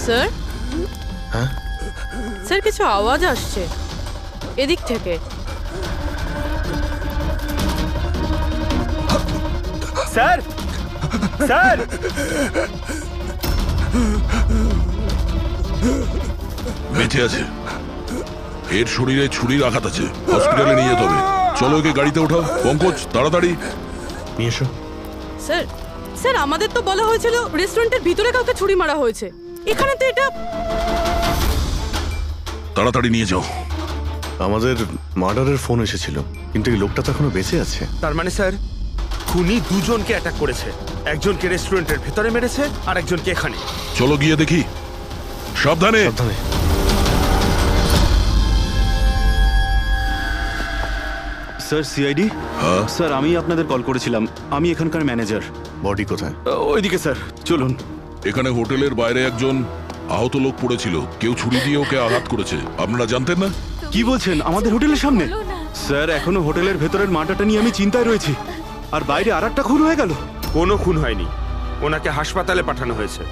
Sir, হ্যাঁ sir কিছু আওয়াজ আসছে এদিক থেকে। স্যার, স্যার, বেঁচে আছে। এর শরীরে ছুরির আঘাত আছে, হসপিটালে নিয়ে যেতে হবে। চলো ওকে গাড়িতে ওঠাও। পঙ্কজ তাড়াতাড়ি নিয়ে এসো। স্যার, স্যার আমাদের তো বলা হয়েছিল রেস্টুরেন্টের ভিতরে কাউকে ছুরি মারা হয়েছে, এখানে তো এটা। তাড়াতাড়ি নিয়ে যাও। আমাদের মার্ডারের ফোন এসেছিল, কিন্তু এই লোকটা তো এখনো বেঁচে আছে। তার মানে স্যার খুনি দুজনকে অ্যাটাক করেছে, একজনকে রেস্টুরেন্টের ভেতরে মেরেছে আর একজনকে এখানে। চলো গিয়ে দেখি। সাবধানে। সাবধানে। Sir, CID. হ্যাঁ স্যার, আমি আপনাদের কল করেছিলাম। আমি এখানকার ম্যানেজার। বডি কোথায়? ওইদিকে স্যার, চলুন। এখানে হোটেলের বাইরে একজন আহত লোক পড়েছিল, কেউ ছুরি দিয়ে ওকে আঘাত করেছে। আপনারা জানতেন না? কি বলছেন? আমাদের হোটেলের সামনে? স্যার, এখনো হোটেলের ভেতরের মার্ডারটা নিয়ে আমি চিন্তায় রয়েছি। আর বাইরে আর একটা খুন হয়ে গেল। কোনো খুন হয়নি, ওনাকে হাসপাতালে পাঠানো হয়েছে।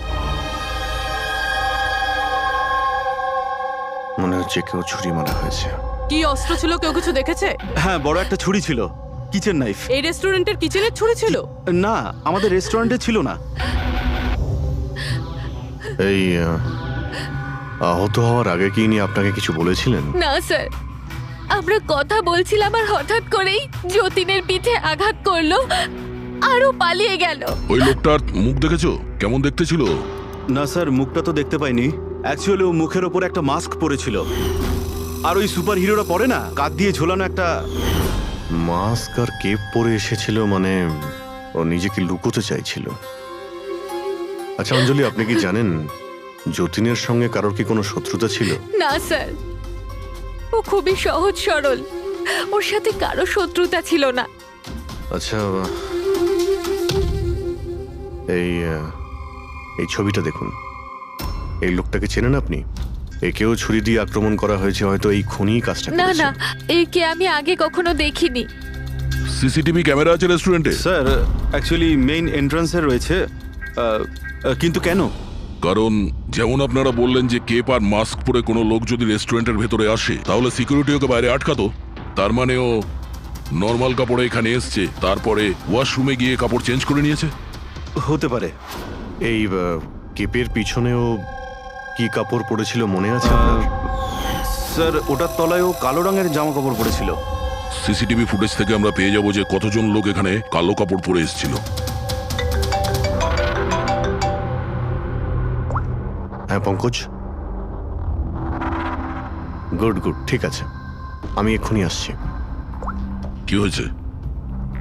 মনে হচ্ছে কেউ ছুরি মারা হয়েছে। কি অস্ত্র ছিল, কেউ কিছু দেখেছে? হ্যাঁ, বড় একটা ছুরি ছিল, কিচেন নাইফ। এই রেস্টুরেন্টের কিচেনের ছুরি ছিল? না, আমাদের রেস্টুরেন্টে ছিল না। এই আহত হওয়ার আগে কি ইনি আপনাকে কিছু বলেছিলেন? না স্যার, আমরা কথা বলছিলাম আর হঠাৎ করেই যতীনের পিঠে আঘাত করলো আরও পালিয়ে গেল। ওই লোকটার মুখ দেখেছো? কেমন দেখতে ছিল? না স্যার, মুখটা তো দেখতে পাইনি। অ্যাকচুয়ালি ও মুখের ওপর একটা মাস্ক পরেছিল। আর ওই সুপার হিরোরা পরে না, কাঁধ দিয়ে ঝোলানো একটা মাস্ক আর কেপ পরে এসেছিল, মানে ও নিজেকে লুকোতে চাইছিল। আচ্ছা অঞ্জলি, আপনি কি জানেন যতীনের সঙ্গে কারোর কি কোনো শত্রুতা ছিল? না স্যার, ও খুবই সহজ সরল, ওর সাথে কারো শত্রুতা ছিল না। আচ্ছা, এই ছবিটা দেখুন। এই লোকটাকে চেনেন আপনি? একেও ছুরি দিয়ে আক্রমণ করা হয়েছে, হয়তো এই খুনি কাজটা না করেছে। না, একে আমি আগে কখনো দেখিনি। সিসিটিভি ক্যামেরা আছে রেস্টুরেন্টে? স্যার, অ্যাকচুয়ালি মেইন এন্ট্রান্সে রয়েছে। কিন্তু কেন? কারণ যেমন আপনারা বললেন যে কেপ আর মাস্ক পরে কোনো লোক যদি রেস্টুরেন্টের ভেতরে আসে, তাহলে সিকিউরিটি ওকে বাইরে আটকাতো। তার মানে ও নর্মাল কাপড়ে এখানে এসছে, তারপরে ওয়াশরুমে গিয়ে কাপড় চেঞ্জ করে নিয়েছে। হতে পারে। এই কেপের পিছনেও কি কাপড় পরেছিল মনে আছে আপনার? স্যার, ওটার তলায় ও কালো রঙের জামা কাপড় পরেছিল। সিসিটিভি ফুটেজ থেকে আমরা পেয়ে যাবো যে কতজন লোক এখানে কালো কাপড় পরে এসেছিল। হ্যাঁ পঙ্কজ, গুড গুড, ঠিক আছে, আমি এক্ষুনি আসছি। কি হয়েছে?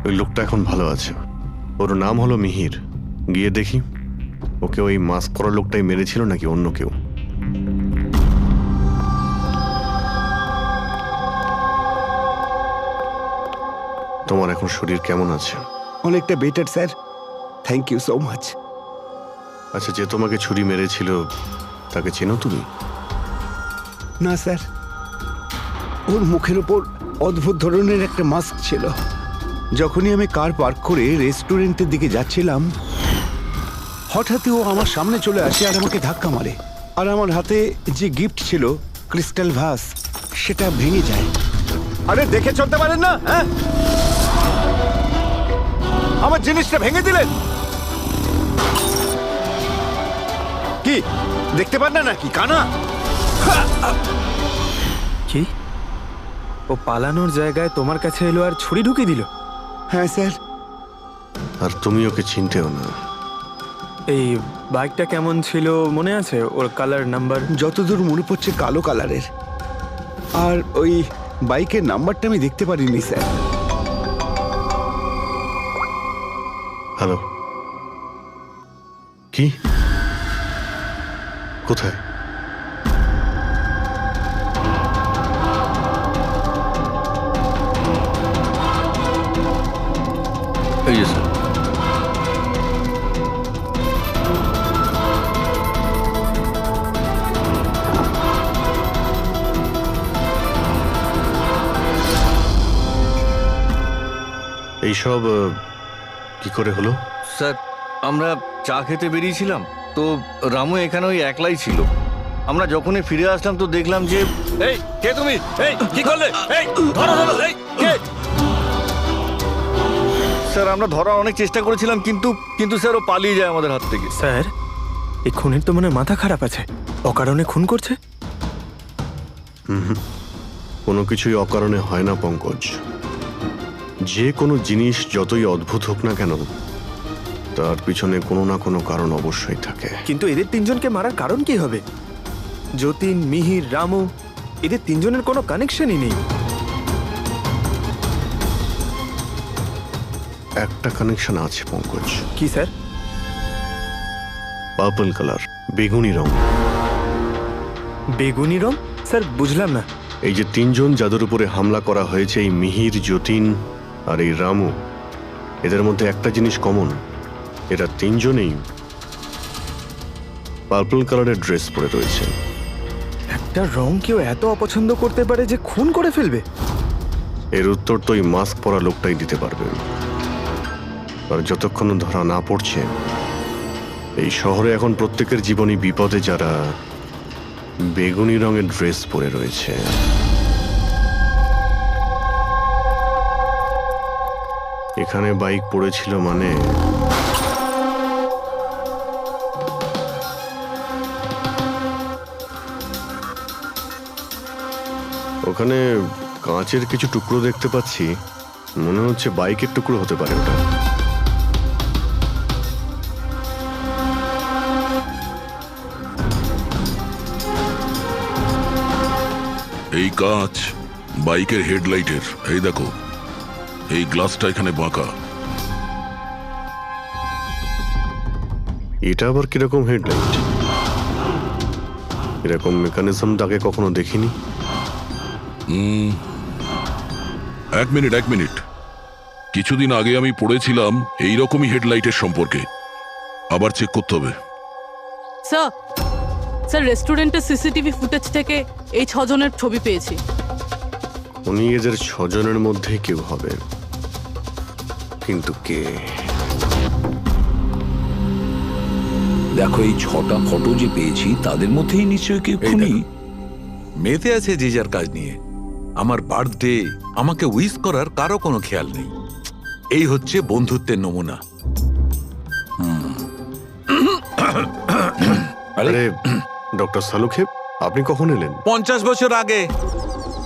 ওই লোকটা এখন ভালো আছে। ওর নাম হলো মিহির। গিয়ে দেখি ওকে ওই মাস্ক পরা লোকটাই মেরেছিল নাকি অন্য কেউ। তোমার এখন শরীর কেমন আছে? অনেকটা better sir, thank you so much. আচ্ছা, যে তোমাকে ছুরি মেরেছিল তাকে চেনো তুমি? না স্যার, ওর মুখের ওপর অদ্ভুত ধরনের একটা মাস্ক ছিল। যখনই আমি কার পার্ক করে রেস্টুরেন্টের দিকে যাচ্ছিলাম, হঠাৎই ও আমার সামনে চলে আসে আর আমাকে ধাক্কা মারে। আর আমার হাতে যে গিফট ছিল, ক্রিস্টাল ভাস, সেটা ভেঙে যায়। আরে দেখে চলতে পারেন না? হ্যাঁ, আমার জিনিসটা ভেঙে দিলেন। কি দেখতে পান না নাকি কানা? কি? ও পালানোর জায়গায় তোমার কাছে এলো আর ছুরি ঢুকিয়ে দিল? হ্যাঁ স্যার। আর তুমি ওকে চিনতেও না। এই বাইকটা কেমন ছিল মনে আছে? ওর কালার, নাম্বার? যতদূর মনে পড়ছে কালো কালারের। আর ওই বাইকের নাম্বারটা আমি দেখতে পারিনি স্যার। হ্যালো, কি? কোথায়? এই যে স্যার। এইসব কি করে হলো? স্যার, আমরা চা খেতে বেরিয়েছিলাম, তো রামু এখানে ওই একলাই ছিল। আমরা যখনই ফিরে আসলাম তো দেখলাম যে এই কে তুমি? এই কি করলে? এই ধরো ধরো, এই কে? স্যার আমরা ধরার অনেক চেষ্টা করেছিলাম, কিন্তু স্যার ও পালিয়ে যায় আমাদের হাত থেকে। স্যার এই খুনের তো মনে হয় মাথা খারাপ আছে, অকারণে খুন করছে। কোনো কিছুই অকারণে হয় না পঙ্কজ। যে কোনো জিনিস যতই অদ্ভুত হোক না কেন, তার পিছনে কোনো না কোনো কারণ অবশ্যই থাকে। কিন্তু এদের তিনজনকে মারার কারণ কি হবে? যতীন, মিহির, রামু, এদের তিনজনের কোনো কানেকশনই নেই। একটা কানেকশন আছে পঙ্কজ। কি স্যার? পার্পল কালার, বেগুনি রং। বেগুনি রং? স্যার বুঝলাম না। এই যে তিনজন যাদের উপরে হামলা করা হয়েছে, এই মিহির, যতীন আর এই রামু, এদের মধ্যে একটা জিনিস কমন, এরা তিনজনেই পার্পল কালারের ড্রেস পরে রয়েছে। একটা রং কেউ এত অপছন্দ করতে পারে যে খুন করে ফেলবে? এর উত্তর তো এই মাস্ক পরা লোকটাই দিতে পারবে। আর যতক্ষণ ধরা না পড়ছে, এই শহরে এখন প্রত্যেকের জীবনই বিপদে যারা বেগুনি রঙের ড্রেস পরে রয়েছে। এখানে বাইক পড়েছিল মানে ওখানে কাঁচের কিছু টুকরো দেখতে পাচ্ছি, মনে হচ্ছে বাইকের টুকরো হতে পারে ওটা। এই কাঁচ বাইকের হেডলাইটের। এই দেখো, এই গ্লাসটা এখানে বাঁকা। এটা আবার কিরকম হেডলাইট? এরকম মেকানিজম আগে কখনো দেখিনি। এক মিনিট। কিছুদিন আগে আমি পড়েছিলাম এইরকমই হেডলাইটের সম্পর্কে। আবার চেক করতে হবে। স্যার রেস্টুরেন্টের সিসিটিভি ফুটেজ থেকে এই 6 জনের ছবি পেয়েছি। উনি এদের 6 জনের মধ্যে কেউ হবে, কিন্তু কে? দেখো এই 6টা ফটো যে পেয়েছি তাদের মধ্যেই নিশ্চয়ই কেউ খুনি। মেতে আছে যে যার কাজ নিয়ে। আমার বার্থডে, আমাকে উইশ করার কারো কোনো খেয়াল নেই। এই হচ্ছে বন্ধুত্বের নমুনা। আরে ডক্টর সালুখে, আপনি কখন এলেন? 50 বছর আগে।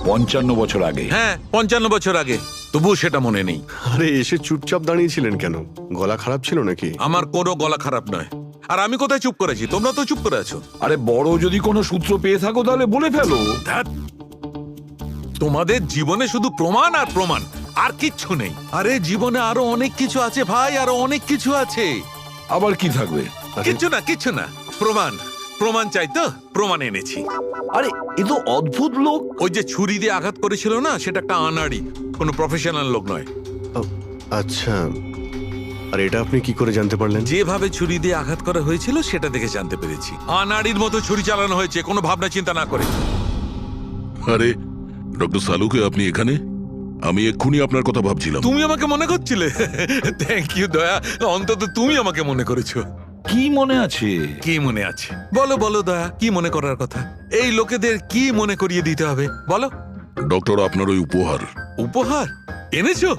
55 বছর আগে? হ্যাঁ 55 বছর আগে, তবুও সেটা মনে নেই। আরে এসে চুপচাপ দাঁড়িয়েছিলেন কেন? গলা খারাপ ছিল নাকি? আমার কোনো গলা খারাপ নয়। আর আমি কোথায় চুপ করেছি? তোমরা তো চুপ করে আছো। আরে বড় যদি কোনো সূত্র পেয়ে থাকো তাহলে বলে ফেলো। ধ্যাৎ, তোমাদের জীবনে শুধু প্রমাণ আর প্রমাণ, আর কিচ্ছু নেই। আরে জীবনে আরো অনেক কিছু আছে ভাই, আরো অনেক কিছু আছে। আবার কি থাকবে? কিচ্ছু না। প্রমাণ চাই তো, প্রমাণ এনেছি। আরে এ তো অদ্ভুত লোক। ওই যে ছুরি দিয়ে আঘাত করেছিল না, সেটা একটা আনাড়ি, কোনো প্রফেশনাল লোক নয়। আচ্ছা, আর এটা আপনি কি করে জানতে পারলেন? যেভাবে ছুরি দিয়ে আঘাত করা হয়েছিল সেটা দেখে জানতে পেরেছি। আনাড়ির মতো ছুরি চালানো হয়েছে, কোনো ভাবনা চিন্তা না করে। আরে ডক্টর সালুকে, আপনি এখানে? আমি এক্ষুনি আপনার কথা ভাবছিলাম। তুমি আমাকে মনে করছিলে? থ্যাংক ইউ দয়া, অন্তত তুমি আমাকে মনে করেছো। কি মনে আছে? কি মনে আছে বলো দয়া, কি মনে করার কথা? এই লোকেদের কি মনে করিয়ে দিতে হবে বলো। ডক্টর, আপনার ওই উপহার এনেছো?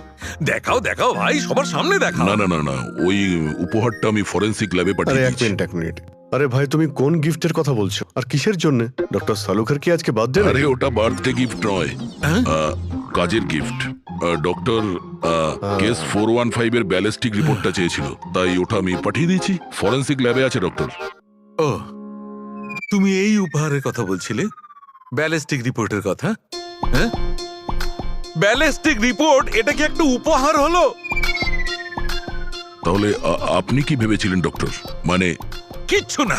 দেখাও ভাই, সবার সামনে দেখাও। না, ওই উপহারটা আমি ফরেনসিক ল্যাবে আরে পাঠিয়ে এক মিনিট। আরে ভাই, তুমি কোন গিফটের কথা বলছো আর কিসের জন্য? ডক্টর সালুখের কি আজকে বার্থডে? আরে ওটা বার্থডে গিফট নয়, কাজের গিফট। ডক্টর কেস 415 এর ব্যালিস্টিক রিপোর্টটা চেয়েছিল, তাই ওটা আমি পাঠিয়ে দিয়েছি। ফরেনসিক ল্যাবে আছে ডক্টর। ও, তুমি এই উপহারের কথা বলছিলে? ব্যালিস্টিক রিপোর্টের কথা? হ্যাঁ, ব্যালিস্টিক রিপোর্ট, এটা কি একটা উপহার হলো? তাহলে আপনি কি ভেবেছিলেন ডক্টর? মানে কিচ্ছু না,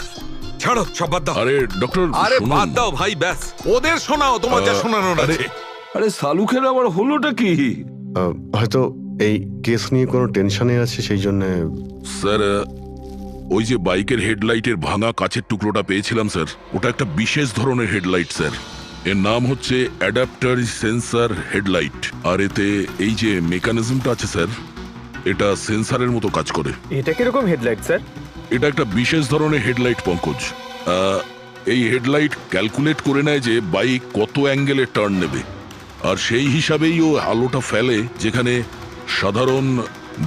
ছাড়ো, সব বাদ দাও। আরে ডক্টর, আরে বাদ দাও ভাই, ব্যাস ওদের শোনাও তোমার যা শোনানোর আছে। আরে সালুখের আবার হলোটা কি? হয়তো এই কেস নিয়ে কোনো টেনশনে আছে, সেই জন্য। স্যার, ওই যে বাইকের হেডলাইটের ভাঙা কাচের টুকরোটা পেয়েছিলাম স্যার, ওটা একটা বিশেষ ধরনের হেডলাইট স্যার। এর নাম হচ্ছে অ্যাডাপ্টার সেন্সর হেডলাইট। আর এতে এই যে মেকানিজমটা আছে স্যার, এটা সেন্সারের মতো কাজ করে। এটা কিরকম হেডলাইট স্যার? এটা একটা বিশেষ ধরনের হেডলাইট পঙ্কজ। এই হেডলাইট ক্যালকুলেট করে নেয় যে বাইক কত অ্যাঙ্গেলে টার্ন নেবে, আর সেই হিসাবেই ও আলোটা ফেলে যেখানে সাধারণ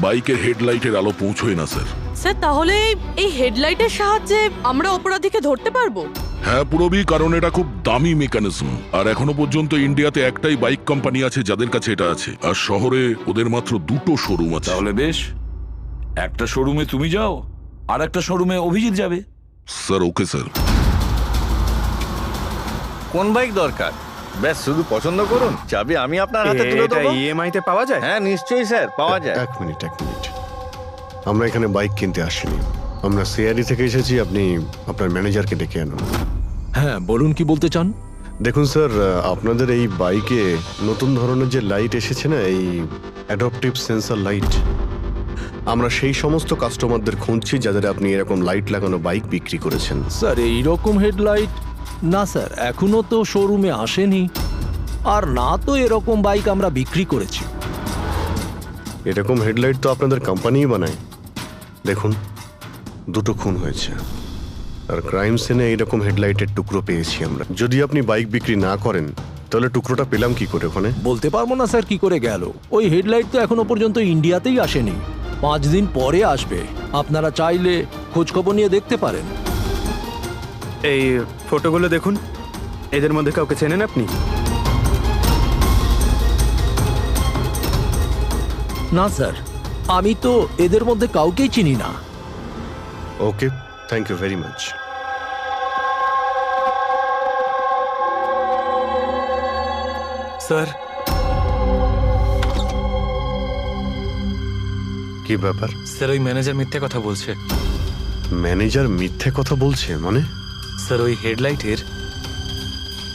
বাইকের হেডলাইটের আলো পৌঁছয় না স্যার। স্যার তাহলে এই হেডলাইটের সাহায্যে আমরা অপরাধীকে ধরতে পারবো? হ্যাঁ পুরবি, কারণ এটা খুব দামি মেকানিজম, আর এখনো পর্যন্ত ইন্ডিয়াতে একটাই বাইক কোম্পানি আছে যাদের কাছে এটা আছে, আর শহরে ওদের মাত্র 2টো শোরুম আছে। তাহলে বেশ, একটা শোরুমে তুমি যাও আর একটা শোরুমে অভিজিৎ যাবে। Sir okay sir. কোন বাইক দরকার? ব্যাস শুধু পছন্দ করুন, চাবি আমি আপনার হাতে তুলে এটা দেবো। ইএমআই তে পাওয়া যায়? হ্যাঁ নিশ্চয়ই স্যার, পাওয়া যায়। এক মিনিট। আমরা এখানে বাইক কিনতে আসিনি, আমরা সিআরডি থেকে এসেছি। আপনি আপনার ম্যানেজারকে ডেকে আনুন। হ্যাঁ বলুন, কি বলতে চান? দেখুন স্যার, আপনাদের এই বাইকে নতুন ধরনের যে লাইট এসেছে না, এই অ্যাডপটিভ সেন্সর লাইট, আমরা সেই সমস্ত কাস্টমারদের খুঁজছি যাদের আপনি এরকম লাইট লাগানো বাইক বিক্রি করেছেন। স্যার এইরকম হেডলাইট না স্যার, এখনো তো শোরুমে আসেনি, আর না তো এরকম বাইক আমরা বিক্রি করেছি। এরকম হেডলাইট তো আপনাদের কোম্পানিই বানায়। দেখুন, 2টো খুন হয়েছে, আর ক্রাইম সিনে এইরকম হেডলাইটের টুকরো পেয়েছি আমরা। যদি আপনি বাইক বিক্রি না করেন তাহলে টুকরোটা পেলাম কি করে ওখানে? বলতে পারবো না স্যার কি করে গেল। ওই হেডলাইট তো এখনো পর্যন্ত ইন্ডিয়াতেই আসেনি, 5 দিন পরে আসবে। আপনারা চাইলে খোঁজখবর নিয়ে দেখতে পারেন। এই ফটোগুলো দেখুন, এদের মধ্যে কাউকে চেনেন আপনি? না স্যার, আমি তো এদের মধ্যে কাউকেই চিনি না। Okay, thank you very much. Sir কি ব্যাপার? স্যার ওই ম্যানেজার মিথ্যে কথা বলছে। ম্যানেজার মিথ্যে কথা বলছে মানে? স্যার ওই হেডলাইটের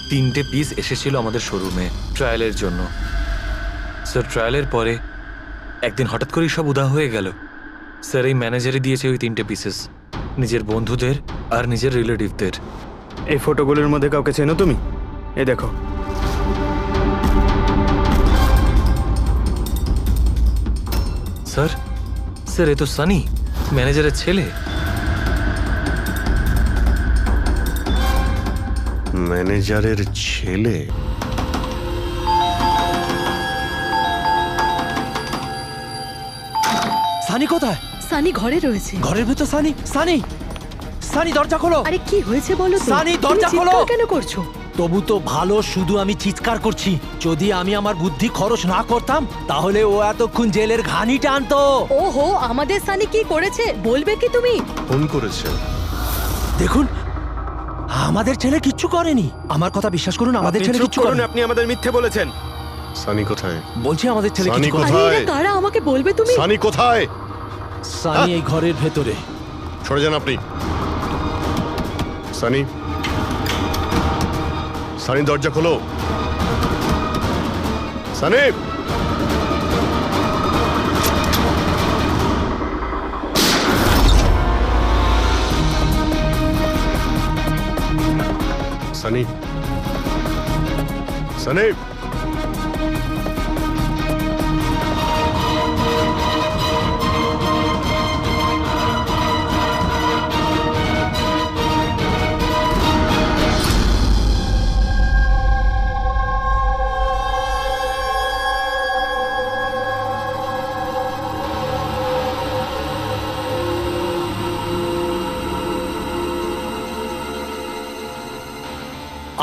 3টে পিস এসেছিল আমাদের শোরুমে ট্রায়ালের জন্য। স্যার ট্রায়ালের পরে একদিন হঠাৎ করেই সব উধাও হয়ে গেল। স্যার এই ম্যানেজারই দিয়েছে ওই 3টে পিসেস, নিজের বন্ধুদের আর নিজের রিলেটিভদের। এই ফটোগুলোর মধ্যে কাউকে চেনো তুমি? এই দেখো। স্যার স্যার এ তো সানি, ম্যানেজারের ছেলে। ম্যানেজারের ছেলে? সানি কোথায়? সানি ঘরে রয়েছে। ঘরের ভেতর সানি? সানি, সানি দরজা খোলো। আরে কি হয়েছে বলো তো? সানি দরজা খোলো। কেন করছো? তবু তো ভালো, শুধু আমি চিৎকার করছি। যদি আমি আমার বুদ্ধি খরচ না করতাম তাহলে ও এতক্ষণ জেলের ঘানি টানতো। ওহো, আমাদের সানি কি করেছে বলবে কি তুমি? ফোন করেছে। দেখুন, আমাদের ছেলে কিচ্ছু করেনি। আমার কথা বিশ্বাস করুন, আমাদের ছেলে কিচ্ছু করেনি। আপনি আমাদের মিথ্যে বলেছেন। সানি কোথায়? বলছি আমাদের ছেলে সানি কিছু করেনি। কোথায়? কারা আমাকে বলবে তুমি? সানি কোথায়? সানি এই ঘরের ভেতরে। সরে যান আপনি। সানি, সানি দরজা খোলো। সানি, সানি, সানি।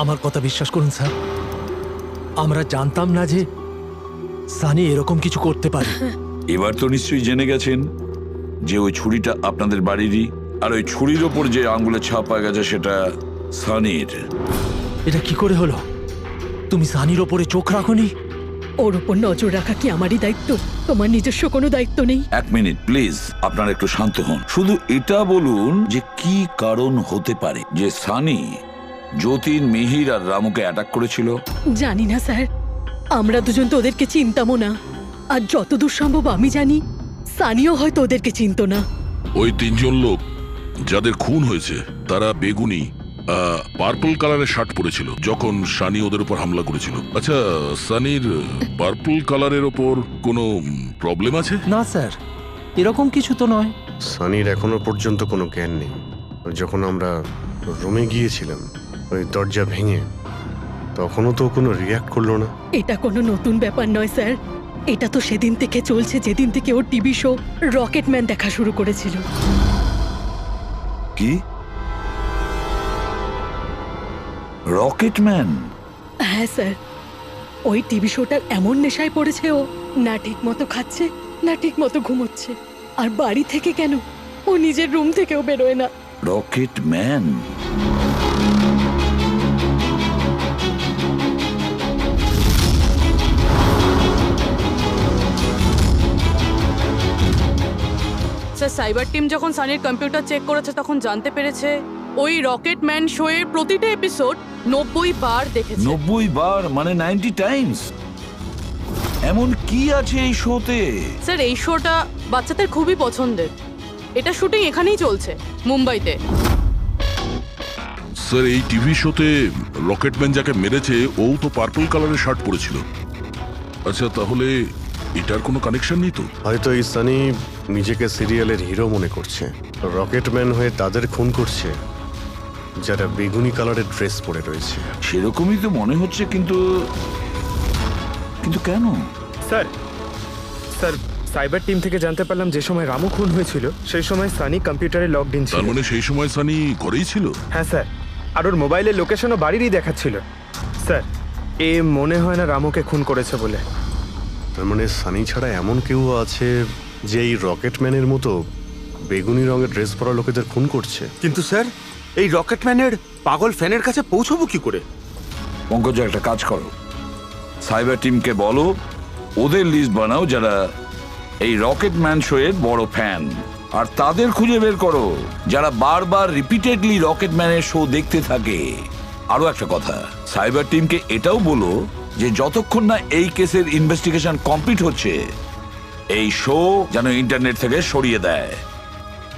আমার কথা বিশ্বাস করুন স্যার, আমরা জানতাম না যে সানি এরকম কিছু করতে পারে। এবার তো নিশ্চয়ই জেনে গেছেন যে ওই ছুরিটা আপনাদের বাড়িরই, আর ওই ছুরির ওপর যে আঙ্গুলের ছাপ পাওয়া গেছে সেটা সানির। এটা কি করে হলো? তুমি সানির ওপরে চোখ রাখোনি? ওর উপর নজর রাখা কি আমারই দায়িত্ব? তোমার নিজস্ব কোনো দায়িত্ব নেই? 1 মিনিট প্লিজ, আপনারা একটু শান্ত হন। শুধু এটা বলুন যে কি কারণ হতে পারে যে সানি যতীন, মিহির আর রামুকে অ্যাটাক করেছিল। জানি না স্যার, আমরা দুজন তো ওদেরকে চিনতামও না, আর যতদূর সম্ভব আমি জানি সানিও হয়তো ওদেরকে চিনতো না। ওই 3জন লোক যাদের খুন হয়েছে তারা বেগুনি পার্পল কালারের শার্ট পরেছিল যখন সানি ওদের উপর হামলা করেছিল। আচ্ছা, সানির পার্পল কালারের ওপর কোনো প্রবলেম আছে? না স্যার, এরকম কিছু তো নয়। সানির এখনো পর্যন্ত কোনো জ্ঞান নেই। যখন আমরা রুমে গিয়েছিলাম ওই দরজা ভেঙে, তখনও তো কোনো রিয়াক্ট করলো না। এটা কোনো নতুন ব্যাপার নয় স্যার, এটা তো সেদিন থেকে চলছে যেদিন থেকে ওর টিভি শো রকেটম্যান দেখা শুরু করেছিল। কি? রকেটম্যান? হ্যাঁ স্যার, ওই টিভি শোটার এমন নেশায় পড়েছে ও, না ঠিক মতো খাচ্ছে না ঠিক মতো ঘুমোচ্ছে। আর বাড়ি থেকে কেন, ও নিজের রুম থেকেও বেরোয় না। রকেটম্যান? স্যার, সাইবার টিম যখন সানির কম্পিউটার চেক করেছে তখন জানতে পেরেছে ওই রকেটম্যান শো এর প্রতিটা এপিসোড 90 বার দেখেছে। 90 বার মানে 90 টাইমস? এমন কি আছে এই শোতে? স্যার, এই শোটা বাচ্চাদের খুবই পছন্দের। এটা শুটিং এখানেই চলছে, মুম্বাইতে। স্যার, এই টিভি শোতে রকেটম্যান যাকে মেরেছে ও তো পার্পল কালারের শার্ট পরেছিল। আচ্ছা, তাহলে এটার কোনো কানেকশন নেই তো? হয়তো এই সানি নিজেকে সিরিয়ালের হিরো মনে করছে, রকেটম্যান হয়ে তাদের খুন করছে যারা বেগুনি কালারের ড্রেস পরে রয়েছে। সেরকমই তো মনে হচ্ছে, কিন্তু কিন্তু কেন? স্যার, সাইবার টিম থেকে জানতে পারলাম যে সময় রামু খুন হয়েছিল সেই সময় সানি কম্পিউটারে লগড ইন ছিল। তার মানে সেই সময় সানি ঘরেই ছিল? হ্যাঁ স্যার, আর ওর মোবাইলের লোকেশনও বাড়িরই দেখাচ্ছিল। স্যার, এ মনে হয় না রামুকে খুন করেছে বলে। তার মানে সানি ছাড়া এমন কেউ আছে যে এই রকেটম্যানের মতো বেগুনি রঙের ড্রেস পরা লোকেদের খুন করছে। কিন্তু স্যার, এই রকেটম্যানের পাগল ফ্যানের কাছে পৌঁছবো কি করে? পঙ্কজ, একটা কাজ করো, সাইবার টিমকে বলো ওদের লিস্ট বানাও যারা এই রকেটম্যান শো এর বড় ফ্যান, আর তাদের খুঁজে বের করো যারা বারবার রিপিটেডলি রকেটম্যানের শো দেখতে থাকে। আরো একটা কথা, সাইবার টিমকে এটাও বলো যে যতক্ষণ না এই কেসের ইনভেস্টিগেশন কমপ্লিট হচ্ছে এই শো যেন ইন্টারনেট থেকে সরিয়ে দেয়।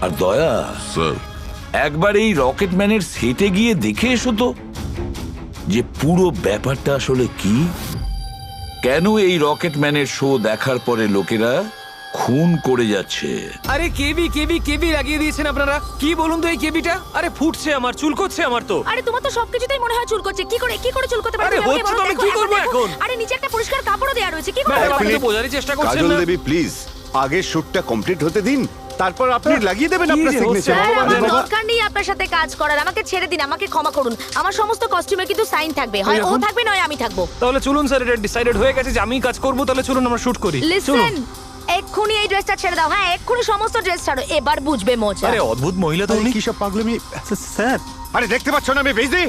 আর দয়া স্যার, একবার এই রকেটম্যানের সেটে গিয়ে দেখে এসো তো যে পুরো ব্যাপারটা আসলে কি, কেন এই রকেটম্যানের শো দেখার পরে লোকেরা খুন করে যাচ্ছে। আরে কেবি লাগিয়ে দিয়েছেন আপনারা। কি বলুন তো এই কেবিটা? আরে ফুটছে আমার, চুলকোচ্ছে আমার তো। আরে তোমার তো সবকিছুতেই মনে হয় চুল করছে। কি করে চুল করতে পারে? আরে হচ্ছে তো, আমি কি করব এখন? আরে নিচে একটা পরিষ্কার কাপড়ও দেয়া রয়েছে, কি করে? আপনি তো বোঝারই চেষ্টা করছেন কাজল না। দেবী প্লিজ, আগে শুটটা কমপ্লিট হতে দিন, তারপর আপনি লাগিয়ে দেবেন আপনার সিগনেচার। আমার দরকার নেই আপনার সাথে কাজ করার, আমাকে ছেড়ে দিন, আমাকে ক্ষমা করুন। আমার সমস্ত কস্টিউমে কিন্তু সাইন থাকবে, হয় ও থাকবে নয় আমি থাকবো। তাহলে চলুন স্যার, এটা ডিসাইডেড হয়ে গেছে যে আমি কাজ করব, তাহলে চলুন আমরা শুট করি। লিসেন, এক্ষুনি এই ড্রেসটা ছেড়ে দাও। হ্যাঁ, এক্ষুনি সমস্ত ড্রেস ছাড়ো, এবার বুঝবে মজা। আরে অদ্ভুত মহিলা তো উনি। কি সব পাগলামি স্যার। আরে দেখতে পাচ্ছ না আমি বিজি?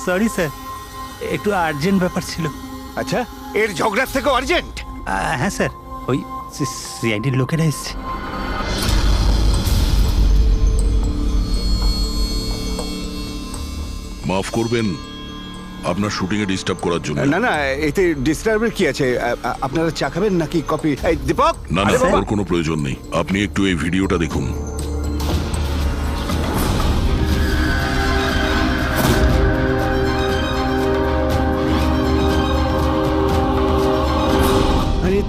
সরি স্যার, একটু আর্জেন্ট ব্যাপার ছিল। আচ্ছা, এর ঝগড়ার থেকেও আর্জেন্ট? হ্যাঁ স্যার, ওই সিআইডির লোকেরা এসছে। মাফ করবেন আপনার শুটিং এ ডিস্টার্ব করার জন্য। না না, এতে ডিস্টার্বের কি আছে? আপনারা চা খাবেন নাকি কফি? এই দীপক, না না, ওর কোনো প্রয়োজন নেই। আপনি একটু এই ভিডিওটা দেখুন। আরে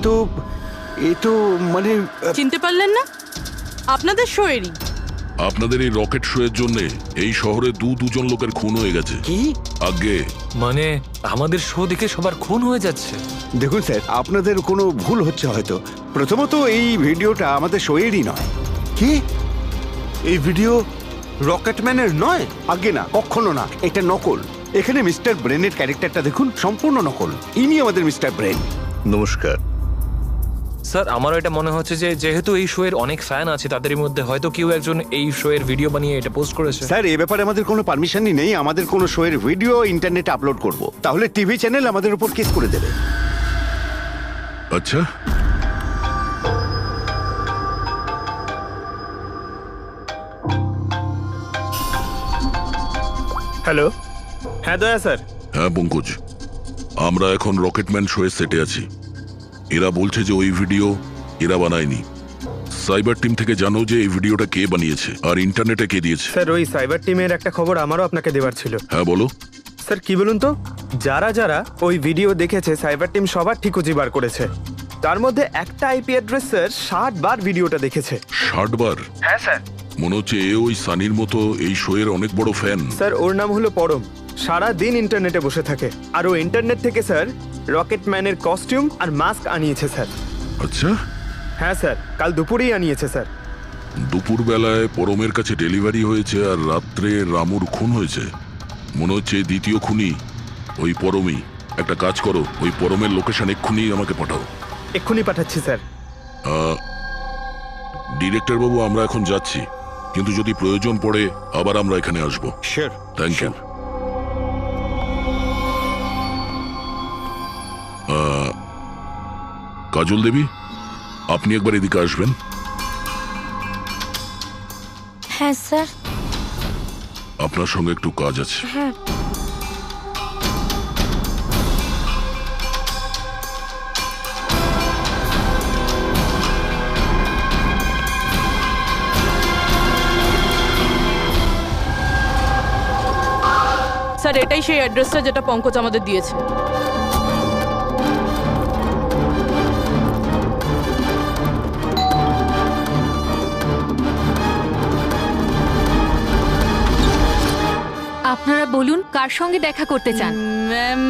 এ তো মানে চিনতে পারলেন না? আপনাদের শোয়েরই। আপনাদের এই রকেট শো এর জন্য এই শহরে দুজন লোকের খুন হয়ে গেছে। কি? আগে মানে আমাদের শো দেখে সবার খুন হয়ে যাচ্ছে? দেখুন স্যার, আপনাদের কোনো ভুল হচ্ছে হয়তো। প্রথমত এই ভিডিওটা আমাদের শোয়েরই নয়। কি? এই ভিডিও রকেটম্যানের নয়? আগে না, কখনো না, এটা নকল। এখানে মিস্টার ব্রেনের ক্যারেক্টারটা দেখুন, সম্পূর্ণ নকল। ইনি আমাদের মিস্টার ব্রেন। নমস্কার স্যার, আমারও এটা মনে হচ্ছে যে যেহেতু এই শো এর অনেক ফ্যান আছে, তাদের মধ্যে হয়তো কেউ একজন এই শো এর ভিডিও বানিয়ে এটা পোস্ট করেছে। স্যার, এই ব্যাপারে আমাদের কোনো পারমিশনই নেই। আমাদের কোনো শো এর ভিডিও ইন্টারনেটে আপলোড করব, তাহলে টিভি চ্যানেল আমাদের উপর কেস করে দেবে। আচ্ছা, হ্যালো, হ্যাঁ দয়া স্যার। হ্যাঁ পঙ্কজ, আমরা এখন রকেটম্যান শো এর সেটে আছি। এরা বলছে যে ওই ভিডিও এরা বানায়নি, সাইবার টিম থেকে জানো যে এই ভিডিওটা কে বানিয়েছে আর ইন্টারনেটে কে দিয়েছে? স্যার ওই সাইবার টিমের একটা খবর আমারও আপনাকে দেওয়ার ছিল। হ্যাঁ বলো। স্যার কি বলুন তো, যারা যারা ওই ভিডিও দেখেছে সাইবার টিম সবার ঠিকুজি বার করেছে। তার মধ্যে একটা আইপি অ্যাড্রেস স্যার 60 বার ভিডিওটা দেখেছে। 60 বার? হ্যাঁ স্যার। মনে হচ্ছে এ ওই সানির মতো এই শো এর অনেক বড় ফ্যান। স্যার ওর নাম হলো পরম, সারা দিন ইন্টারনেটে বসে থাকে। আর ও ইন্টারনেট থেকে স্যার রকেট ম্যানের কস্টিউম আর মাস্ক আনিয়েছে স্যার। আচ্ছা। হ্যাঁ স্যার, কাল দুপুরেই আনিয়েছে স্যার। দুপুর বেলায় পরমের কাছে ডেলিভারি হয়েছে আর রাত্রে রামুর খুন হয়েছে। মনে হচ্ছে দ্বিতীয় খুনি ওই পরমই। একটা কাজ করো, ওই পরমের লোকেশন এক্ষুনি আমাকে পাঠাও। এক্ষুনি পাঠাচ্ছি স্যার। ডিরেক্টর বাবু, আমরা এখন যাচ্ছি, কিন্তু যদি প্রয়োজন পড়ে আবার আমরা এখানে আসবো। Sure. Thank you. Kajal Devi, আপনি একবার এদিকে আসবেন। হ্যাঁ স্যার। আপনার সঙ্গে একটু কাজ আছে। হ্যাঁ। স্যার এটাই সেই অ্যাড্রেসটা যেটা পঙ্কজ আমাদের দিয়েছে। আপনারা বলুন কার সঙ্গে দেখা করতে চান? ম্যাম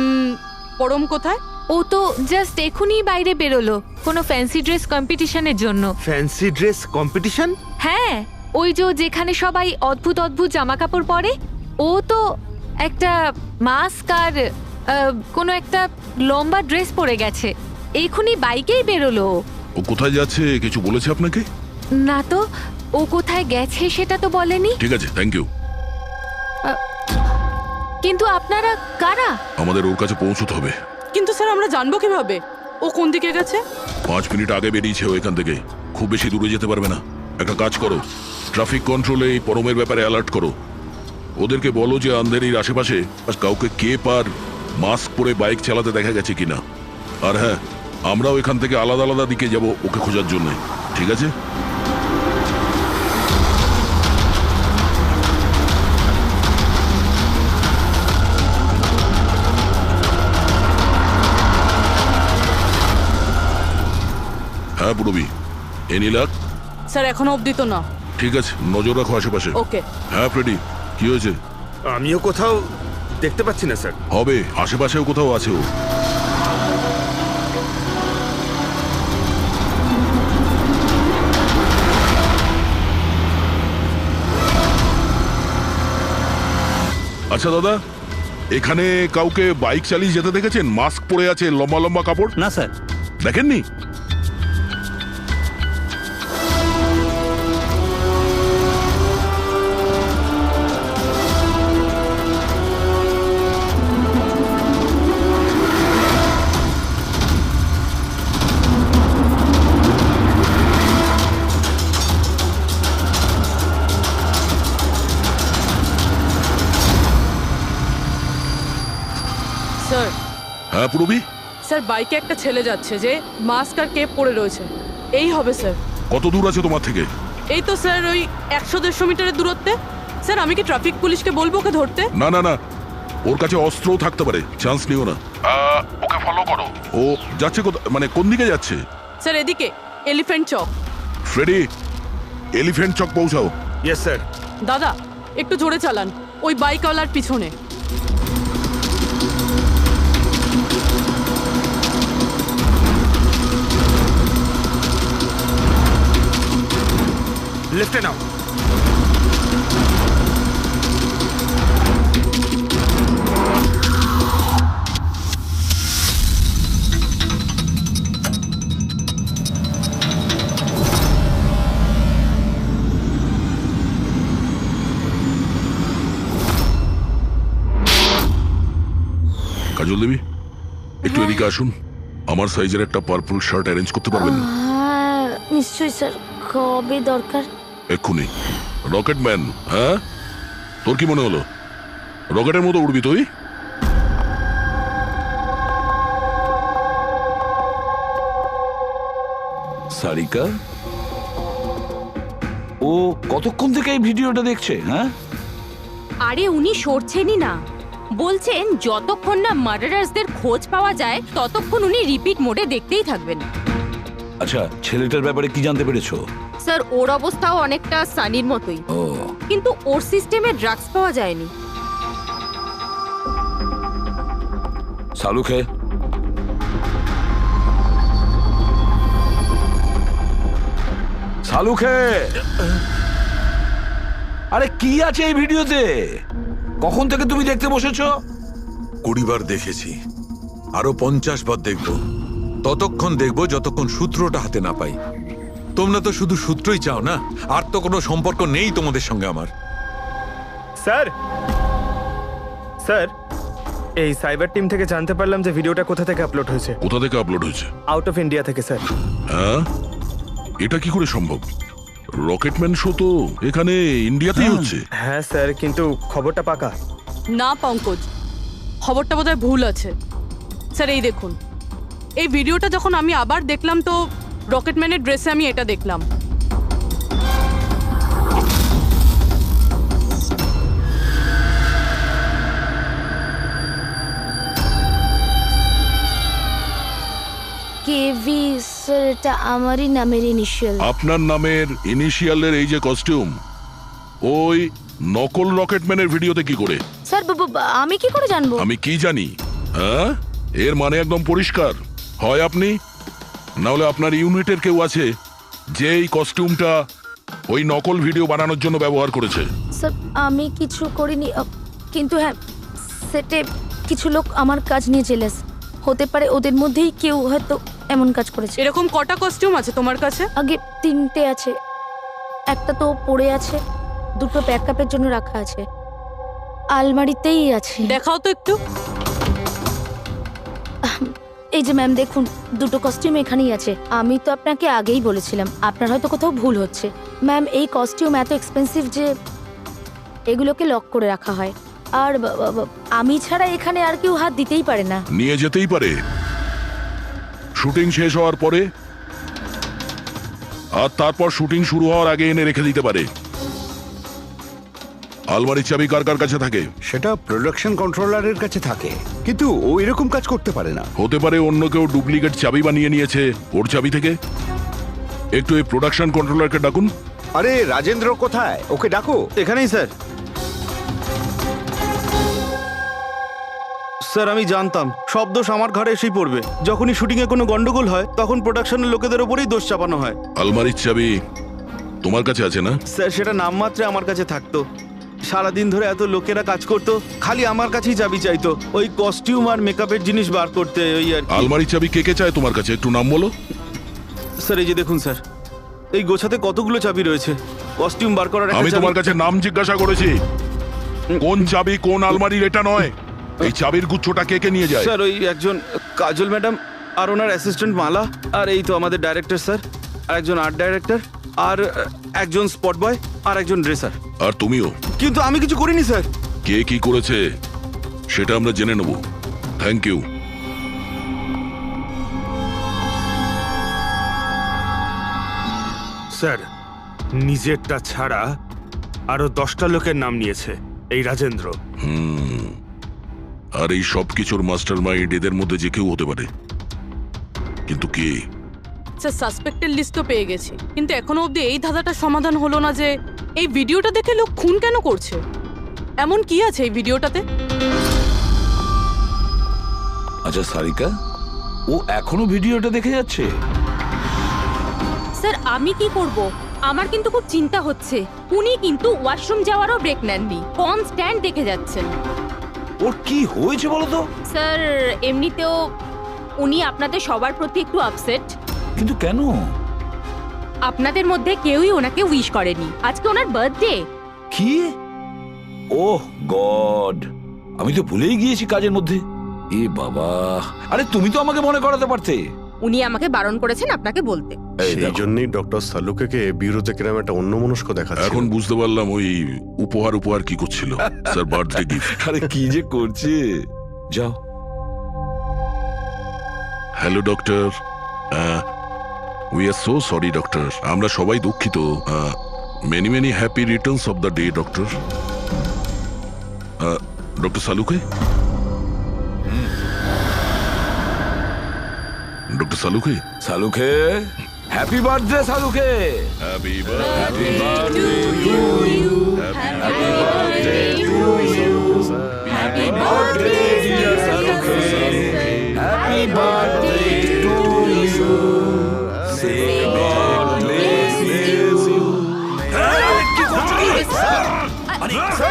পরম কোথায়? ও তো জাস্ট এখনই বাইরে বেরোলো কোনো ফ্যান্সি ড্রেস কম্পিটিশনের জন্য। Fancy dress competition? হ্যাঁ, ওই যেখানে সবাই অদ্ভুত অদ্ভুত জামা কাপড় পরে, ও তো একটা মাস্ক আর কোনো একটা লম্বা ড্রেস পরে গেছে। এখনই বাইকেই বেরোলো। ও কোথায় যাচ্ছে কিছু বলেছে আপনাকে? না তো, ও কোথায় গেছে সেটা তো বলেনি। ঠিক আছে, থ্যাংক ইউ। কিন্তু আপনারা কারা? আমাদের ওর কাছে পৌঁছতে হবে। কিন্তু স্যার আমরা জানবো কিভাবে ও কোন দিকে গেছে? 5 মিনিট আগে বেরিয়েছে ও এখান থেকে, খুব বেশি দূরে যেতে পারবে না। একটা কাজ করো, ট্রাফিক কন্ট্রোলে এই পরমের ব্যাপারে অ্যালার্ট করো। ওদেরকে বলো যে আন্ধেরির আশেপাশে কাউকে কেপ আর মাস্ক পরে বাইক চালাতে দেখা গেছে কিনা। আর হ্যাঁ, আমরাও এখান থেকে আলাদা আলাদা দিকে যাব ওকে খোঁজার জন্য। ঠিক আছে? হ্যাঁ পুরবি, এনি লাক? স্যার এখনো অবধি তো না। ঠিক আছে, নজর রাখো আশেপাশে। ওকে। হ্যাঁ ফ্রেডি, কি হয়েছে? আমিও কোথাও দেখতে পাচ্ছি না স্যার। হবে, আশেপাশেও কোথাও আছে ও। আচ্ছা দাদা, এখানে কাউকে বাইক চালিয়ে যেতে দেখেছেন? মাস্ক পরে আছে, লম্বা লম্বা কাপড়? না স্যার। দেখেননি? স্যার। হ্যাঁ পুরবি? স্যার বাইকে একটা ছেলে যাচ্ছে যে মাস্ক আর কেপ পরে রয়েছে। এই হবে স্যার। কত দূর আছে তোমার থেকে? এই তো স্যার ওই 100-150 মিটারের দূরত্বে। স্যার আমি কি ট্রাফিক পুলিশকে বলবো ওকে ধরতে? না না না, ওর কাছে অস্ত্রও থাকতে পারে, চান্স নিও না। ওকে ফলো করো। ও যাচ্ছে মানে কোন দিকে যাচ্ছে? স্যার এদিকে, Elephant Chowk. Freddy, Elephant Chowk পৌঁছাও। Yes sir. দাদা একটু জোরে চালান, ওই বাইকওয়ালার পিছনে। লেফটে নাও। কাজল দেবী, একটু এদিকে আসুন। আমার সাইজের একটা পার্পল শার্ট অ্যারেঞ্জ করতে পারবেন? নিশ্চয়ই স্যার, কবে দরকার? এক্ষুনি। রকেট ম্যান, হ্যাঁ? তোর কি মনে হলো রকেটের মতো উড়বি তুই? সারিকা, ও কতক্ষণ থেকে এই ভিডিওটা দেখছে? হ্যাঁ, আরে উনি সরছেনই না, বলছেন যতক্ষণ না মার্ডারার্সদের খোঁজ পাওয়া যায় ততক্ষণ উনি রিপিট মোডে দেখতেই থাকবেন। আচ্ছা, ছেলেটার ব্যাপারে কি জানতে পেরেছো? স্যার ওর অবস্থাও অনেকটা সানির মতোই, ও কিন্তু ওর সিস্টেমে ড্রাগস পাওয়া যায়নি। সালুখে, সালুখে, আরে কি আছে এই ভিডিওতে? কখন থেকে তুমি দেখতে বসেছো? 20 বার দেখেছি, আরো 50 বার দেখবো। ততক্ষণ দেখবো যতক্ষণ সূত্রটা হাতে না পাই। তোমরা তো শুধু সূত্রই চাও না, আর তো কোনো সম্পর্ক নেই তোমাদের সঙ্গে আমার। স্যার, স্যার, এই সাইবার টিম থেকে জানতে পারলাম যে ভিডিওটা কোথা থেকে আপলোড হয়েছে। কোথা থেকে আপলোড হয়েছে? আউট অফ ইন্ডিয়া থেকে স্যার। হ্যাঁ, এটা কি করে সম্ভব? রকেটম্যান শো তো এখানে ইন্ডিয়াতেই হচ্ছে। হ্যাঁ স্যার, কিন্তু খবরটা পাকা না পঙ্কজ, খবরটা বোধহয় ভুল আছে। স্যার এই দেখুন, এই ভিডিওটা যখন আমি আবার দেখলাম তো রকেটম্যানের ড্রেসে আমি এটা দেখলাম। কেভি স্যার, এটা আমারই নামের ইনিশিয়াল। আপনার নামের ইনিশিয়ালের এই যে কস্টিউম, ওই নকল রকেটম্যানের ভিডিওতে কি করে? স্যার আমি কি করে জানবো? আমি কি জানি? হ্যাঁ, এর মানে একদম পরিষ্কার, হয় আপনি না হলে আপনার ইউনিটের কেউ আছে যে এই কস্টিউমটা ওই নকল ভিডিও বানানোর জন্য ব্যবহার করেছে। স্যার আমি কিছু করিনি, কিন্তু হ্যাঁ সেটে কিছু লোক আমার কাজ নিয়ে জেলাস। হতে পারে ওদের মধ্যেই কেউ হয়তো এমন কাজ করেছে। এরকম কটা কস্টিউম আছে তোমার কাছে? আগে 3টে আছে, একটা তো পড়ে আছে, 2টো ব্যাকআপের জন্য রাখা আছে, আলমারিতেই আছে। দেখাও তো একটু। এই যে ম্যাম দেখুন, 2টো কস্টিউম এখানেই আছে। আমি তো আপনাকে আগেই বলেছিলাম, আপনার হয়তো কোথাও ভুল হচ্ছে। ম্যাম এই কস্টিউম এত এক্সপেন্সিভ যে এগুলোকে লক করে রাখা হয়, আর আমি ছাড়া এখানে আর কেউ হাত দিতেই পারে না। নিয়ে যেতেই পারে শুটিং শেষ হওয়ার পরে, আর তারপর শুটিং শুরু হওয়ার আগে এনে রেখে দিতে পারে। আলমারির চাবি কার কার কাছে থাকে? সেটা প্রোডাকশন কন্ট্রোলারের কাছে থাকে, কিন্তু ও এরকম কাজ করতে পারে না। হতে পারে অন্য কেউ ডুপ্লিকেট চাবি বানিয়ে নিয়েছে ওর চাবি থেকে। একটু এই প্রোডাকশন কন্ট্রোলারকে ডাকুন। আরে রাজেন্দ্র কোথায়? ওকে ডাকো। এখানেই স্যার। স্যার আমি জানতাম সব দোষ আমার ঘাড়ে এসেই পড়বে। যখনই শুটিং এ কোনো গন্ডগোল হয় তখন প্রোডাকশনের লোকেদের ওপরেই দোষ চাপানো হয়। আলমারির চাবি তোমার কাছে আছে না? স্যার সেটা নামমাত্রে আমার কাছে থাকতো। সারাদিন ধরে এত লোকেরা কাজ করতো, খালি আমার কাছেই চাবি চাইতো ওই কস্টিউম আর মেকআপের জিনিস বার করতে। ওই আর আলমারির চাবি কে কে চায় তোমার কাছে? একটু নাম বলো। স্যার এই যে দেখুন স্যার, এই গোছাতে কতগুলো চাবি রয়েছে। কস্টিউম বার করার আমি তোমার কাছে নাম জিজ্ঞাসা করেছি, কোন চাবি কোন আলমারির এটা নয়। এই চাবির গুচ্ছটা কে কে নিয়ে যায়? স্যার ওই একজন কাজল ম্যাডাম, আর ওনার অ্যাসিস্ট্যান্ট মালা, আর এই তো আমাদের ডাইরেক্টর স্যার, আর একজন আর্ট ডাইরেক্টর, আর একজন স্পট বয়, আর একজন ড্রেসার। আর তুমিও? কিন্তু আমি কিছু করিনি স্যার। কে কি করেছে সেটা আমরা জেনে নেব। Thank you. স্যার নিজেরটা ছাড়া আরো 10টা লোকের নাম নিয়েছে এই রাজেন্দ্র। আর এই সব কিছুর মাস্টার মাইন্ড এদের মধ্যে যে কেউ হতে পারে, কিন্তু কে? স্যার সাসপেক্টের লিস্ট তো পেয়ে গেছি, কিন্তু এখনো অবধি এই ধাঁধাটা সমাধান হলো না যে এই ভিডিওটা দেখে লোক খুন কেন করছে। এমন কি আছে এই ভিডিওটাতে? আচ্ছা সারিকা, ও এখনো ভিডিওটা দেখে যাচ্ছে? স্যার আমি কি করব? আমার কিন্তু খুব চিন্তা হচ্ছে। উনি কিন্তু ওয়াশরুম যাওয়ারও ব্রেক নেননি, কনস্ট্যান্ট দেখে যাচ্ছেন। ওর কি হয়েছে বলো তো? স্যার এমনিতেও উনি আপনাদের সবার প্রতি একটু আপসেট। কিন্তু কেন? আপনাদের মধ্যে কেউই ওনাকে উইশ করেনি। আজকে ওনার বার্থডে। কি? ওহ গড, আমি তো ভুলেই গিয়েছি কাজের মধ্যে। এ বাবা, আরে তুমি তো আমাকে মনে করাতে পারতে। উনি আমাকে বারণ করেছেন আপনাকে বলতে। সেই জন্যই ডক্টর সালুকে বিউরোতে কিরম একটা অন্যমনস্ক দেখাচ্ছে। এখন বুঝতে পারলাম ওই উপহার কি করছিল। Sir birthday gift. আরে কি যে করছে। যাও। Hello doctor, we are so sorry doctor, আমরা সবাই দুঃখিত। Many many happy returns of the day doctor. Doctor Saluke, doctor Saluke, Saluke, happy birthday Saluke. Happy birthday to you, happy birthday to you, happy birthday dear Saluke, happy birthday to you, say God bless you.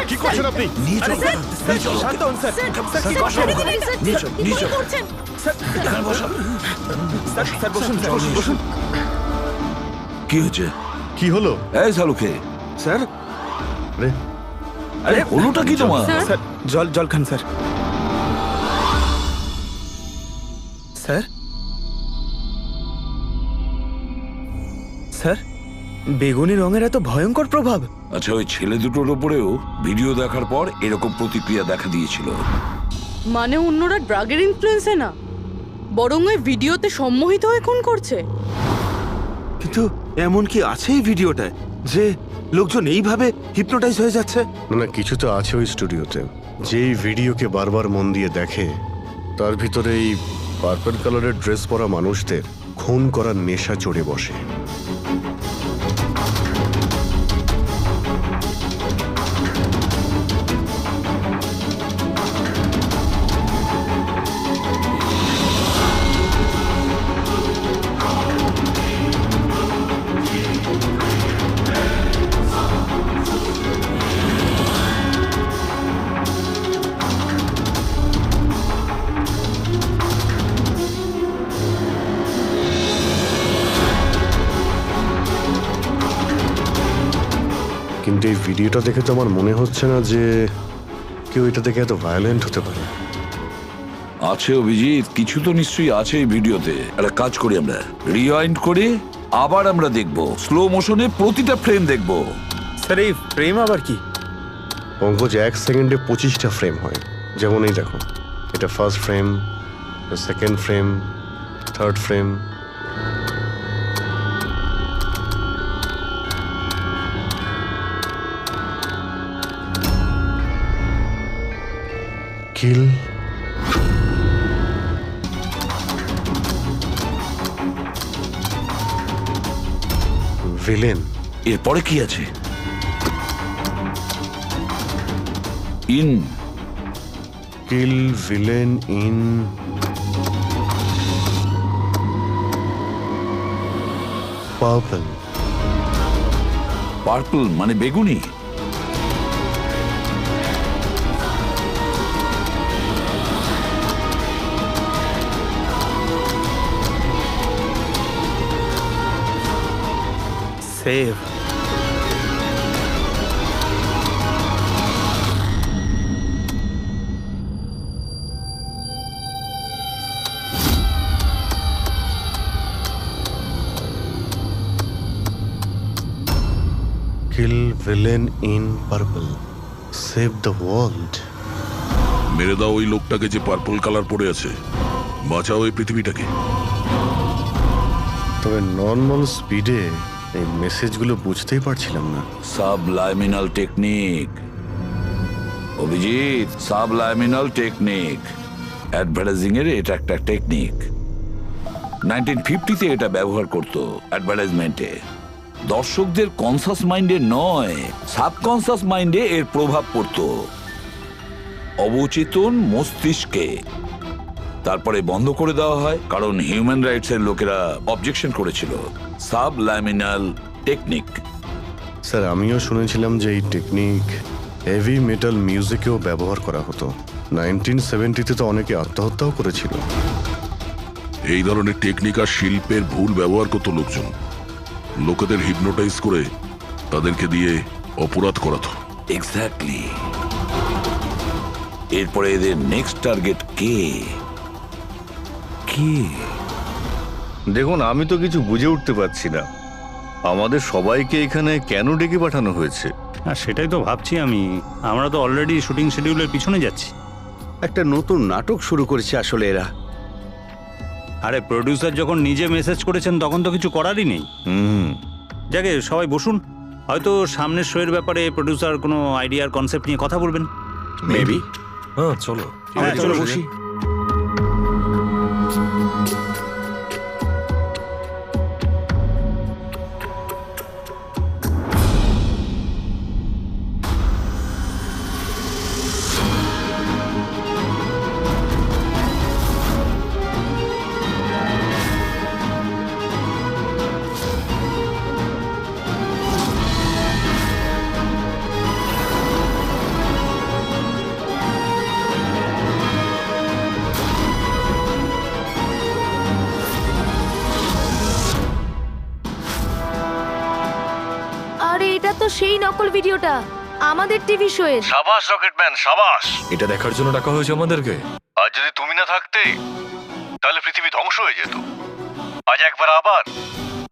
কি করছেন আপনি? শান্ত হন sir. Sir, কি করছেন? নিচে করছেন? Sir, বসুন। Sir, বসুন। কি হচ্ছে? কি হলো? এই সালুকে, স্যার, আরে হলোটা কি তোমার? স্যার, জল খান স্যার। স্যার, বেগুনি রঙের এত ভয়ঙ্কর প্রভাব। আচ্ছা, ওই ছেলে দুটোর উপরেও ভিডিও দেখার পর এরকম প্রতিক্রিয়া দেখা দিয়েছিল। মানে অন্যরা ড্রাগের ইনফ্লুয়েন্সে না, বরং ওই ভিডিওতে সম্মোহিত হয়ে খুন করছে। কিন্তু এমন কি আছে এই ভিডিওটায় যে লোকজন এইভাবে হিপনোটাইজ হয়ে যাচ্ছে? না, কিছু তো আছে ওই স্টুডিওতে। যেই ভিডিওকে বারবার মন দিয়ে দেখে তার ভিতরে এই পার্পল কালারের ড্রেস পরা মানুষদের খুন করার নেশা চড়ে বসে। কিন্তু এই ভিডিওটা দেখে তো আমার মনে হচ্ছে না যে কেউ এটা দেখে এত ভায়োলেন্ট হতে পারে। আছে অভিজিৎ, কিছু তো নিশ্চয়ই আছে এই ভিডিওতে। একটা কাজ করি, আমরা রিওয়াইন্ড করে আবার আমরা দেখব, স্লো মোশনে প্রতিটা ফ্রেম দেখব। স্যার, এই ফ্রেম আবার কি? পঙ্কজ, 1 সেকেন্ডে 25টা ফ্রেম হয়। যেমন এই দেখো, এটা first frame, second frame, third frame. Kill, villain. এরপরে কি আছে? In, kill, villain, in, purple. Purple মানে বেগুনি। Save. Kill villain in purple. Save the world. মেরে দাও ওই লোকটাকে যে পার্পল কালার পরে আছে, বাঁচাও এই পৃথিবীটাকে। তবে নর্মাল স্পিডে এই মেসেজগুলো বুঝতেই পারছিলাম না। সাবলাইমিনাল টেকনিক অভিজিৎ, সাবলাইমিনাল টেকনিক। অ্যাডভার্টাইজিং এর এটা একটা টেকনিক। 1950-তে এটা ব্যবহার করতো অ্যাডভার্টাইজমেন্টে। দর্শকদের কনসাস মাইন্ডে নয়, সাবকনসাস মাইন্ডে এর প্রভাব পড়তো, অবচেতন মস্তিষ্কে। তারপরে বন্ধ করে দেওয়া হয় কারণ হিউম্যান রাইটস এর লোকেরা অবজেকশন করেছিল। সাবলাইমিনাল টেকনিক। স্যার, আমিও শুনেছিলাম যে এই টেকনিক হেভি মেটাল মিউজিকেও ব্যবহার করা হতো। 1970-তে তো অনেকে আত্মহত্যাও করেছিল। এই ধরনের টেকনিক আর শিল্পের ভুল ব্যবহার করতো লোকজন। লোকেদের হিপনোটাইজ করে তাদেরকে দিয়ে অপরাধ করাতো। এক্স্যাক্টলি। এরপরে এদের নেক্সট টার্গেট কে? দেখুন, আমি তো কিছু বুঝে উঠতে পারছি না। আমাদের সবাইকে এখানে কেন ডেকে পাঠানো হয়েছে? আর সেটাই তো ভাবছি আমি। আমরা তো অলরেডি শুটিং শিডিউলের পিছনে যাচ্ছি। একটা নতুন নাটক শুরু করেছে আসলে এরা। আরে প্রোডিউসার যখন নিজে মেসেজ করেছেন তখন তো কিছু করারই নেই। যাকে সবাই বসুন, হয়তো সামনের শোয়ের ব্যাপারে প্রডিউসার কোনো আইডিয়ার কনসেপ্ট নিয়ে কথা বলবেন। মেবি। হ্যাঁ চলো। হ্যাঁ চলো বসি। আরে এটা তো সেই নকল ভিডিওটা আমাদের টিভি শোয়ের। সাবাস রকেটম্যান সাবাস। এটা দেখার জন্য ডাকা হয়েছে আমাদেরকে। আর যদি তুমি না থাকতে তাহলে পৃথিবী ধ্বংস হয়ে যেত। আজ একবার আবার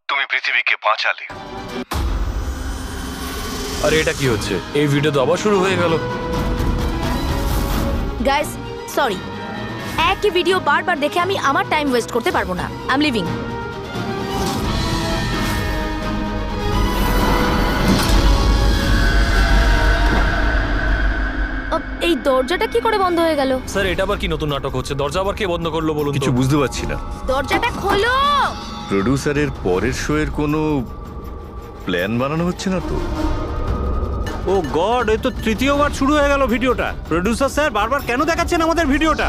তুমি পৃথিবীকে বাঁচালে। আরে এটা কি হচ্ছে? এই ভিডিও তো আবার শুরু হয়ে গেল। গাইস সরি, একই ভিডিও বারবার দেখে আমি আমার টাইম ওয়েস্ট করতে পারবো না। I am living. এই দরজাটা কি করে বন্ধ হয়ে গেল? স্যার এটা আবার কি নতুন নাটক হচ্ছে? দরজা আবার কে বন্ধ করলো বলুন তো? কিছু বুঝতে পারছি না। দরজাটা খোলো। প্রডিউসারের পরের শো এর কোনো প্ল্যান বানানো হচ্ছে না তো? ও গড, এই তো তৃতীয়বার শুরু হয়ে গেল ভিডিওটা। প্রডিউসার স্যার বারবার কেন দেখাচ্ছেন আমাদের ভিডিওটা?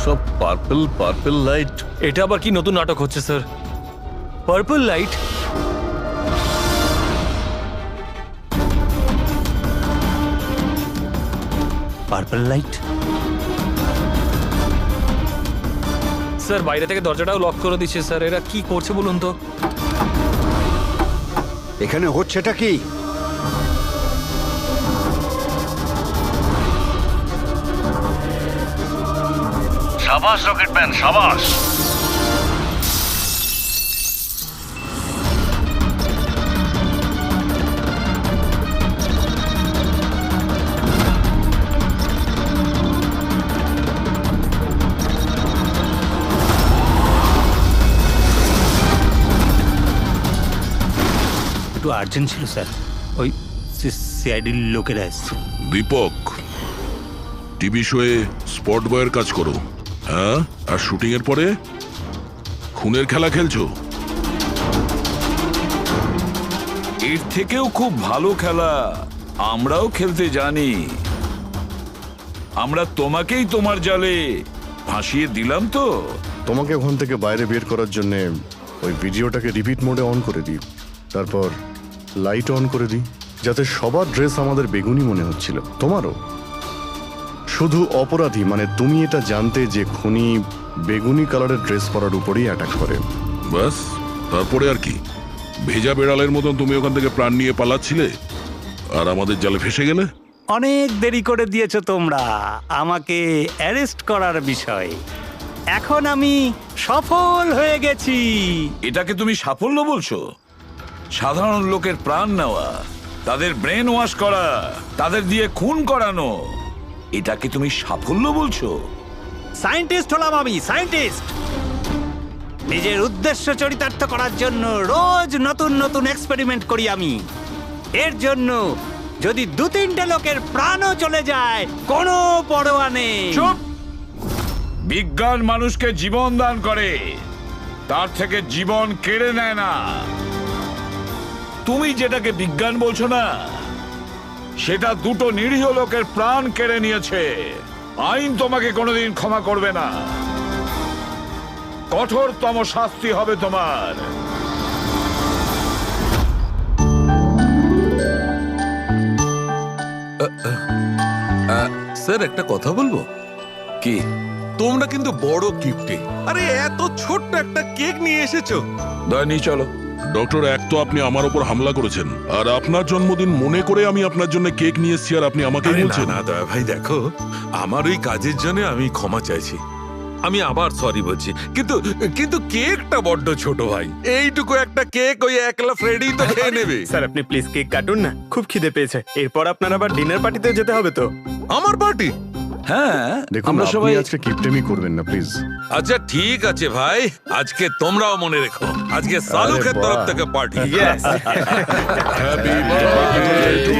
সব পার্পল লাইট। এটা আবার কি নতুন নাটক হচ্ছে sir? Purple light? Purple light? Sir বাইরে থেকে দরজাটাও লক করে দিচ্ছে স্যার। এরা কি করছে বলুন তো? এখানে হচ্ছেটা কি? সাবাস রকেটম্যান সাবাস। একটু আর্জেন্ট ছিল স্যার, ওই সিআইডির লোকেরা এসছে। দীপক, টিভি শোয়ে স্পট বয়ের কাজ করো, হ্যাঁ? আর শুটিং এর পরে খুনের খেলা খেলছো? এর থেকেও খুব ভালো খেলা আমরাও খেলতে জানি। আমরা তোমাকেই তোমার জালে ফাঁসিয়ে দিলাম তো। তোমাকে ওখান থেকে বাইরে বের করার জন্য ওই ভিডিওটাকে রিপিট মোডে অন করে দিই, তারপর লাইট অন করে দিই, যাতে সবার ড্রেস আমাদের বেগুনি মনে হচ্ছিল, তোমারও। শুধু অপরাধী মানে তুমি এটা জানতে যে খুনি বেগুনি কালারের ড্রেস পরার উপরেই অ্যাটাক করে। বাস, তারপরে আর কি? ভেজা বেড়ালের মতন তুমি ওখান থেকে প্রাণ নিয়ে পালাচ্ছিলে আর আমাদের জালে ফেসে গেলে। অনেক দেরি করে দিয়েছো তোমরা আমাকে অ্যারেস্ট করার বিষয়। এখন আমি সফল হয়ে গেছি। এটাকে তুমি সাফল্য বলছো? সাধারণ লোকের প্রাণ নেওয়া, তাদের ব্রেন ওয়াশ করা, তাদের দিয়ে খুন করানো, এটাকে তুমি সাফল্য বলছো? সায়েন্টিস্ট হলাম আমি, সায়েন্টিস্ট। নিজের উদ্দেশ্য চরিতার্থ করার জন্য রোজ নতুন নতুন এক্সপেরিমেন্ট করি আমি। এর জন্য যদি 2-3টে লোকের প্রাণও চলে যায় কোনো পরোয়া নেই। চুপ! বিজ্ঞান মানুষকে জীবন দান করে, তার থেকে জীবন কেড়ে নেয় না। তুমি যেটাকে বিজ্ঞান বলছো না, সেটা 2টো নিরীহ লোকের প্রাণ কেড়ে নিয়েছে। আইন তোমাকে কোনোদিন ক্ষমা করবে না। কঠোরতম শাস্তি হবে তোমার। স্যার একটা কথা বলবো কি? তোমরা কিন্তু বড় গিফটে, আরে এত ছোট্ট একটা কেক নিয়ে এসেছো। দয়নি চলো। ডক্টর, এক তো আপনি আমার উপর হামলা করেছেন, আর আপনার জন্মদিন মনে করে আমি আপনার জন্য কেক নিয়ে এসেছি, আর আপনি আমাকে বলছেন? না দয়া ভাই, দেখো আমার ওই কাজের জন্য আমি ক্ষমা চাইছি। আমি আবার সরি বলছি, কিন্তু কিন্তু কেকটা বড্ড ছোট ভাই। এইটুকু একটা কেক ওই একলা ফ্রেডি তো খেয়ে নেবে। স্যার আপনি প্লিজ কেক কাটুন না, খুব খিদে পেয়েছে। এরপর আপনার আবার ডিনার পার্টিতে যেতে হবে তো। আমার পার্টি? হ্যাঁ দেখুন আমরা আপনি সবাই আজকে কিপটেমি করবেন না প্লিজ। আচ্ছা ঠিক আছে ভাই, আজকে তোমরাও মনে রেখো, আজকে সালুকের বাহ। তরফ থেকে পার্টি। Happy birthday two